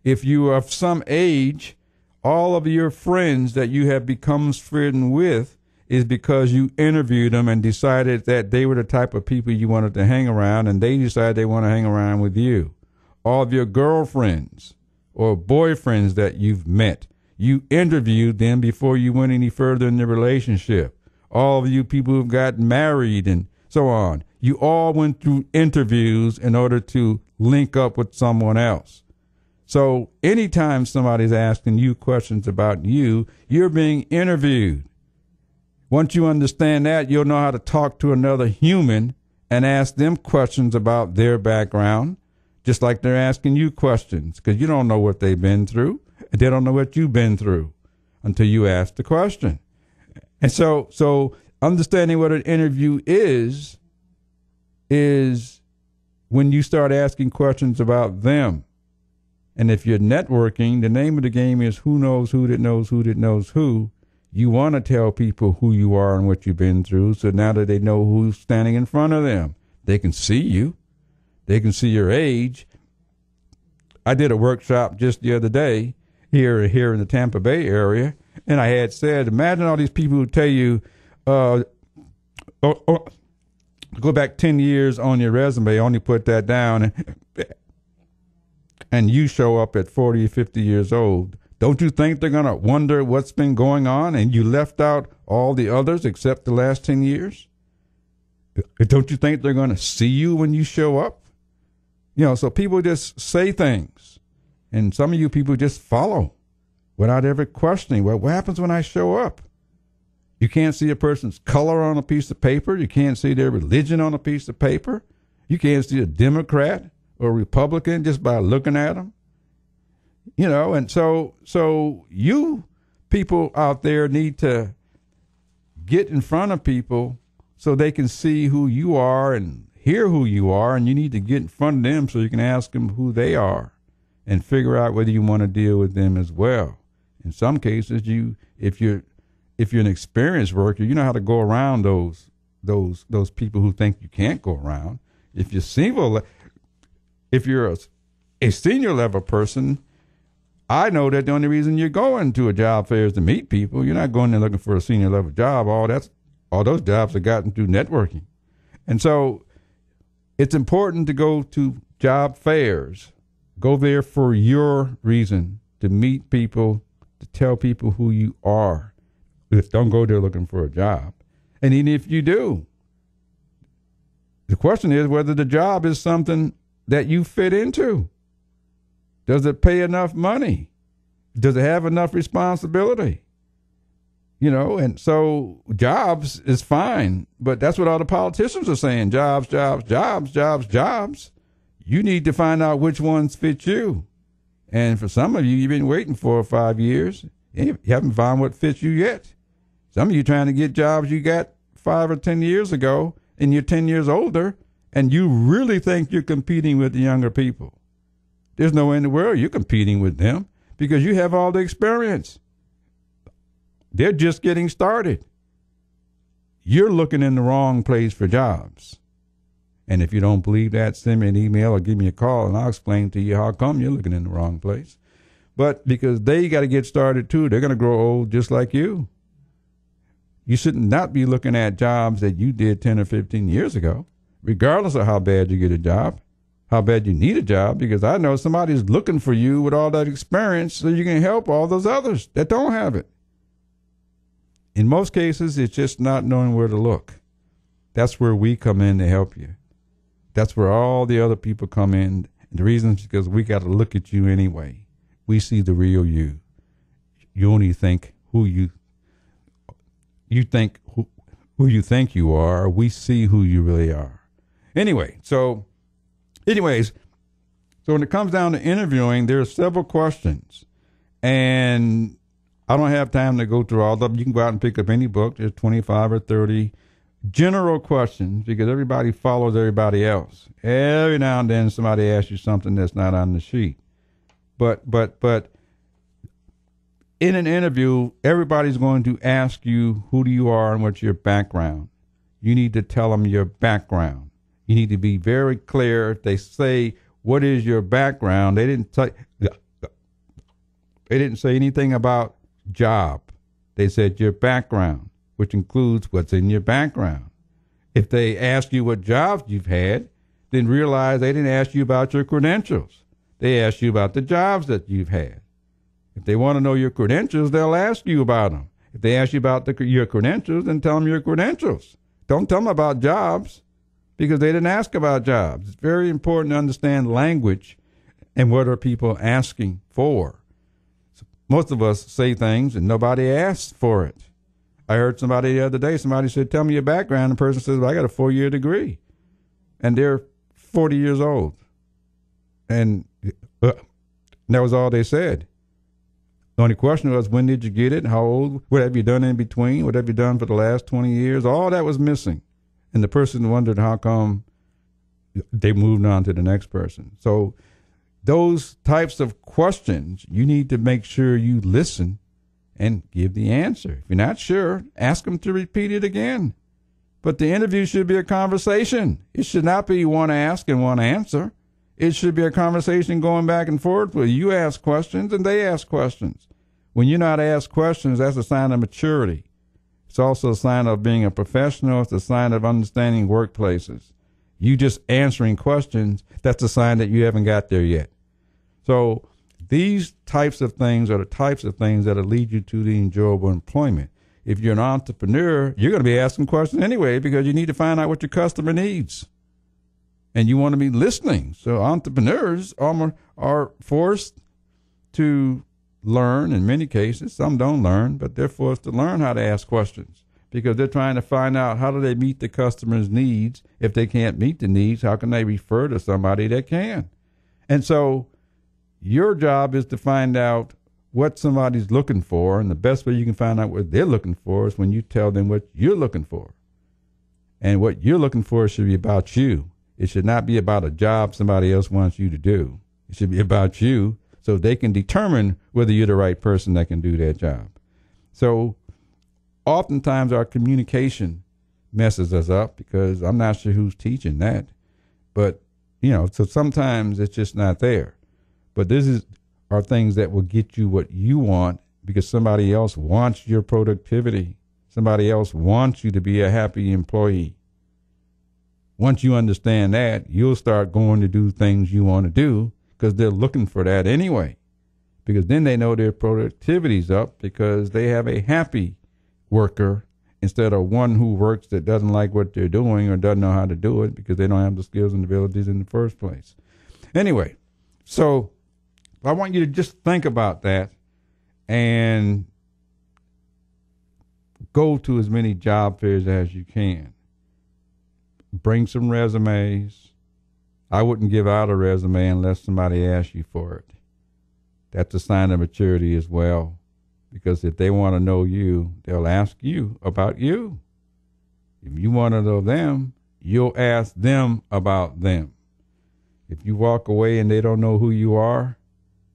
If you are of some age, all of your friends that you have become friends with is because you interviewed them and decided that they were the type of people you wanted to hang around, and they decided they want to hang around with you. All of your girlfriends or boyfriends that you've met, you interviewed them before you went any further in the relationship. All of you people who've gotten married and so on, you all went through interviews in order to link up with someone else. So anytime somebody's asking you questions about you, you're being interviewed. Once you understand that, you'll know how to talk to another human and ask them questions about their background, just like they're asking you questions, because you don't know what they've been through. They don't know what you've been through until you ask the question. And so understanding what an interview is when you start asking questions about them. And if you're networking, the name of the game is who knows who that knows who that knows who. You want to tell people who you are and what you've been through, so now that they know who's standing in front of them, they can see you. They can see your age. I did a workshop just the other day here in the Tampa Bay area, and I had said, imagine all these people who tell you, go back 10 years on your resume, only put that down, and you show up at 40 or 50 years old. Don't you think they're going to wonder what's been going on and you left out all the others except the last 10 years? Don't you think they're going to see you when you show up? You know, so people just say things, and some of you people just follow without ever questioning, well, what happens when I show up? You can't see a person's color on a piece of paper. You can't see their religion on a piece of paper. You can't see a Democrat or Republican just by looking at them. You know, and so you people out there need to get in front of people so they can see who you are and hear who you are, and you need to get in front of them so you can ask them who they are and figure out whether you want to deal with them as well. In some cases, if you're an experienced worker, you know how to go around those people who think you can't go around. If you're a senior level person, I know that the only reason you're going to a job fair is to meet people. You're not going there looking for a senior level job. All those jobs are gotten through networking. And so it's important to go to job fairs. Go there for your reason, to meet people, to tell people who you are. Don't go there looking for a job. And even if you do, the question is whether the job is something that you fit into. Does it pay enough money? Does it have enough responsibility? You know, and so jobs is fine, but that's what all the politicians are saying. Jobs, jobs, jobs, jobs, jobs. You need to find out which ones fit you. And for some of you, you've been waiting 4 or 5 years. You haven't found what fits you yet. Some of you trying to get jobs you got 5 or 10 years ago, and you're 10 years older, and you really think you're competing with the younger people. There's no way in the world you're competing with them because you have all the experience. They're just getting started. You're looking in the wrong place for jobs. And if you don't believe that, send me an email or give me a call, and I'll explain to you how come you're looking in the wrong place. But because they got to get started too, they're going to grow old just like you. You should not be looking at jobs that you did 10 or 15 years ago, regardless of how bad you get a job. How bad you need a job, because I know somebody's looking for you with all that experience so you can help all those others that don't have it. In most cases, it's just not knowing where to look. That's where we come in to help you. That's where all the other people come in. And the reason is because we got to look at you anyway. We see the real you. You only think who you think you are. We see who you really are. Anyways, so when it comes down to interviewing, there are several questions, and I don't have time to go through all of them. You can go out and pick up any book. There's 25 or 30 general questions because everybody follows everybody else. Every now and then somebody asks you something that's not on the sheet. But in an interview, everybody's going to ask you who you are and what's your background. You need to tell them your background. You need to be very clear. If they say, what is your background? They didn't tell They didn't say anything about job. They said your background, which includes what's in your background. If they ask you what jobs you've had, then realize they didn't ask you about your credentials. They asked you about the jobs that you've had. If they want to know your credentials, they'll ask you about them. If they ask you about your credentials, then tell them your credentials. Don't tell them about jobs, because they didn't ask about jobs. It's very important to understand language and what are people asking for. So most of us say things and nobody asks for it. I heard somebody the other day, somebody said, tell me your background. The person says, well, I got a 4-year degree. And they're 40 years old. And that was all they said. The only question was, when did you get it? How old? What have you done in between? What have you done for the last 20 years? All that was missing. And the person wondered how come they moved on to the next person. So those types of questions, you need to make sure you listen and give the answer. If you're not sure, ask them to repeat it again. But the interview should be a conversation. It should not be one ask and one answer. It should be a conversation going back and forth where you ask questions and they ask questions. When you're not asked questions, that's a sign of maturity. It's also a sign of being a professional. It's a sign of understanding workplaces. You just answering questions, that's a sign that you haven't got there yet. So these types of things are the types of things that will lead you to the enjoyable employment. If you're an entrepreneur, you're going to be asking questions anyway because you need to find out what your customer needs. And you want to be listening. So entrepreneurs are forced to learn in many cases. Some don't learn, but they're forced to learn how to ask questions because they're trying to find out how do they meet the customer's needs. If they can't meet the needs, how can they refer to somebody that can? And so your job is to find out what somebody's looking for, and the best way you can find out what they're looking for is when you tell them what you're looking for. And what you're looking for should be about you. It should not be about a job somebody else wants you to do. It should be about you so they can determine whether you're the right person that can do that job. So oftentimes our communication messes us up because I'm not sure who's teaching that. But, so sometimes it's just not there. But are things that will get you what you want because somebody else wants your productivity. Somebody else wants you to be a happy employee. Once you understand that, you'll start going to do things you want to do because they're looking for that anyway. Because then they know their productivity's up because they have a happy worker instead of one who works that doesn't like what they're doing or doesn't know how to do it because they don't have the skills and abilities in the first place. Anyway, so I want you to just think about that and go to as many job fairs as you can. Bring some resumes. I wouldn't give out a resume unless somebody asks you for it. That's a sign of maturity as well, because if they want to know you, they'll ask you about you. If you want to know them, you'll ask them about them. If you walk away and they don't know who you are,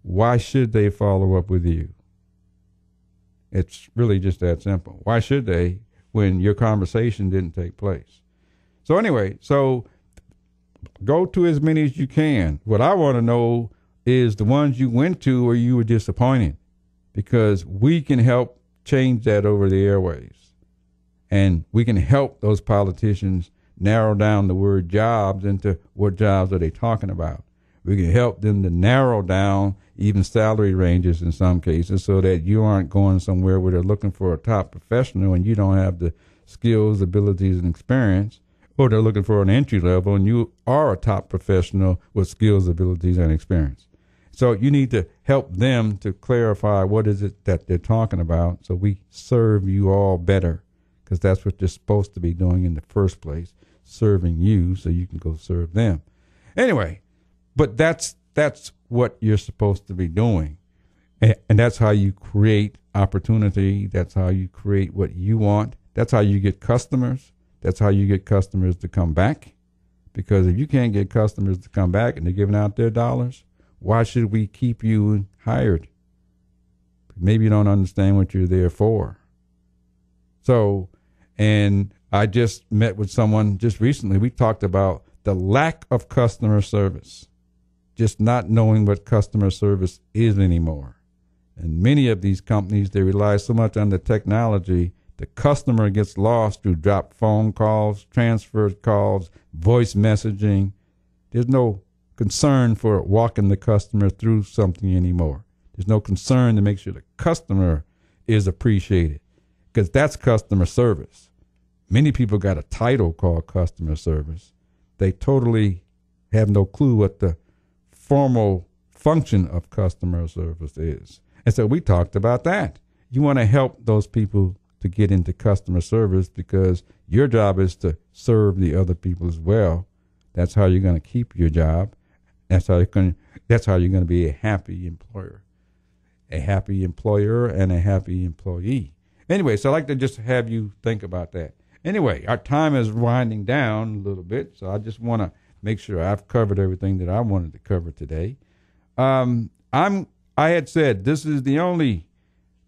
why should they follow up with you? It's really just that simple. Why should they when your conversation didn't take place? So anyway, go to as many as you can. What I want to know is the ones you went to where you were disappointed, because we can help change that over the airwaves. And we can help those politicians narrow down the word jobs into what jobs are they talking about. We can help them to narrow down even salary ranges in some cases so that you aren't going somewhere where they're looking for a top professional and you don't have the skills, abilities, and experience, or they're looking for an entry level and you are a top professional with skills, abilities, and experience. So you need to help them to clarify what is it that they're talking about so we serve you all better, because that's what they're supposed to be doing in the first place, serving you so you can go serve them. Anyway, but that's what you're supposed to be doing. And that's how you create opportunity. That's how you create what you want. That's how you get customers. That's how you get customers to come back. Because if you can't get customers to come back and they're giving out their dollars, why should we keep you hired? Maybe you don't understand what you're there for. So, and I just met with someone just recently. We talked about the lack of customer service, just not knowing what customer service is anymore. And many of these companies, they rely so much on the technology, the customer gets lost through dropped phone calls, transferred calls, voice messaging. There's no concern for walking the customer through something anymore. There's no concern to make sure the customer is appreciated, because that's customer service. Many people got a title called customer service. They totally have no clue what the formal function of customer service is. And so we talked about that. You want to help those people to get into customer service, because your job is to serve the other people as well. That's how you're going to keep your job. That's how you're going to be a happy employer and a happy employee. Anyway, so I'd like to just have you think about that. Anyway, our time is winding down a little bit, so I just want to make sure I've covered everything that I wanted to cover today. I had said this is the only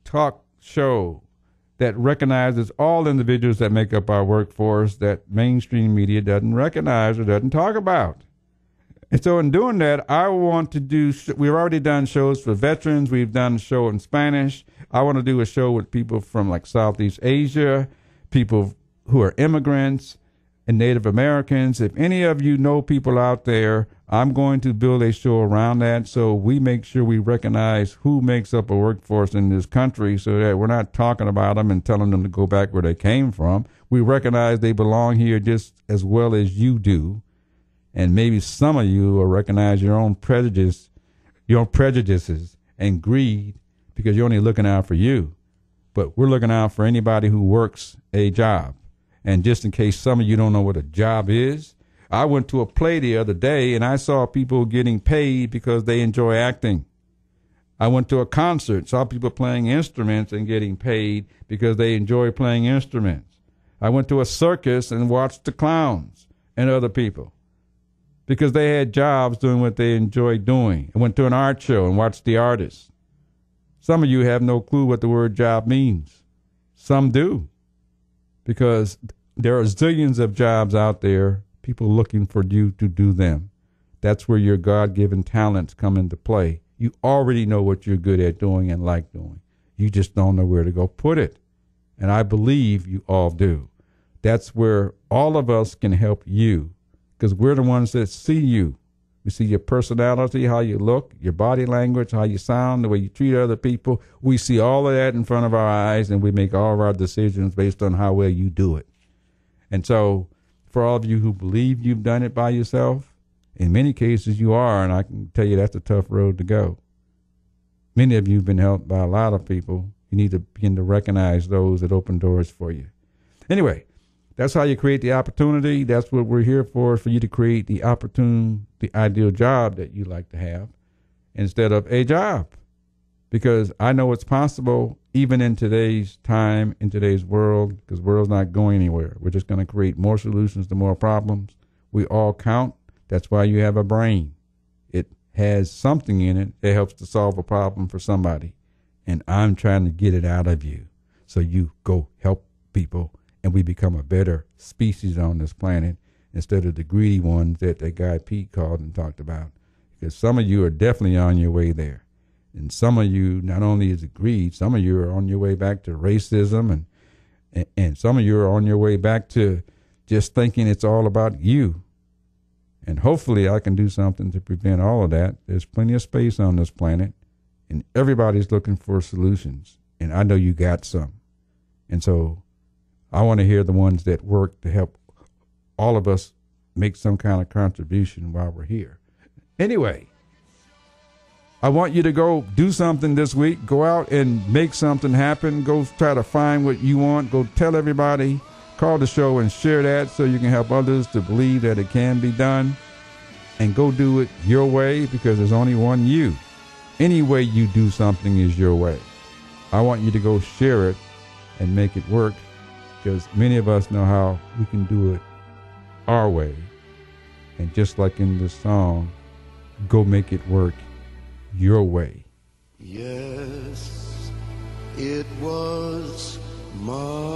talk show that recognizes all individuals that make up our workforce that mainstream media doesn't recognize or doesn't talk about. And so in doing that, I want to do, we've already done shows for veterans. We've done a show in Spanish. I want to do a show with people from like Southeast Asia, people who are immigrants and Native Americans. If any of you know people out there, I'm going to build a show around that, so we make sure we recognize who makes up a workforce in this country, so that we're not talking about them and telling them to go back where they came from. We recognize they belong here just as well as you do. And maybe some of you will recognize your own prejudices and greed, because you're only looking out for you. But we're looking out for anybody who works a job. And just in case some of you don't know what a job is, I went to a play the other day and I saw people getting paid because they enjoy acting. I went to a concert, saw people playing instruments and getting paid because they enjoy playing instruments. I went to a circus and watched the clowns and other people because they had jobs doing what they enjoyed doing. I went to an art show and watched the artists. Some of you have no clue what the word job means. Some do, because there are zillions of jobs out there, people looking for you to do them. That's where your God-given talents come into play. You already know what you're good at doing and like doing. You just don't know where to go put it. And I believe you all do. That's where all of us can help you, because we're the ones that see you. We see your personality, how you look, your body language, how you sound, the way you treat other people. We see all of that in front of our eyes, and we make all of our decisions based on how well you do it. And so for all of you who believe you've done it by yourself, in many cases you are, and I can tell you that's a tough road to go. Many of you have been helped by a lot of people. You need to begin to recognize those that open doors for you. Anyway, that's how you create the opportunity. That's what we're here for you to create the ideal job that you like to have instead of a job. Because I know it's possible even in today's time, in today's world, because the world's not going anywhere. We're just going to create more solutions to more problems. We all count. That's why you have a brain. It has something in it that helps to solve a problem for somebody. And I'm trying to get it out of you so you go help people and we become a better species on this planet instead of the greedy ones that guy Pete called and talked about. Because some of you are definitely on your way there. And some of you, not only is it greed, some of you are on your way back to racism, and some of you are on your way back to just thinking it's all about you. And hopefully I can do something to prevent all of that. There's plenty of space on this planet, and everybody's looking for solutions. And I know you got some. And so I want to hear the ones that work to help all of us make some kind of contribution while we're here. Anyway, I want you to go do something this week. Go out and make something happen. Go try to find what you want. Go tell everybody. Call the show and share that so you can help others to believe that it can be done. And go do it your way, because there's only one you. Any way you do something is your way. I want you to go share it and make it work, because many of us know how we can do it our way. And just like in the song, go make it work your way. Yes, it was my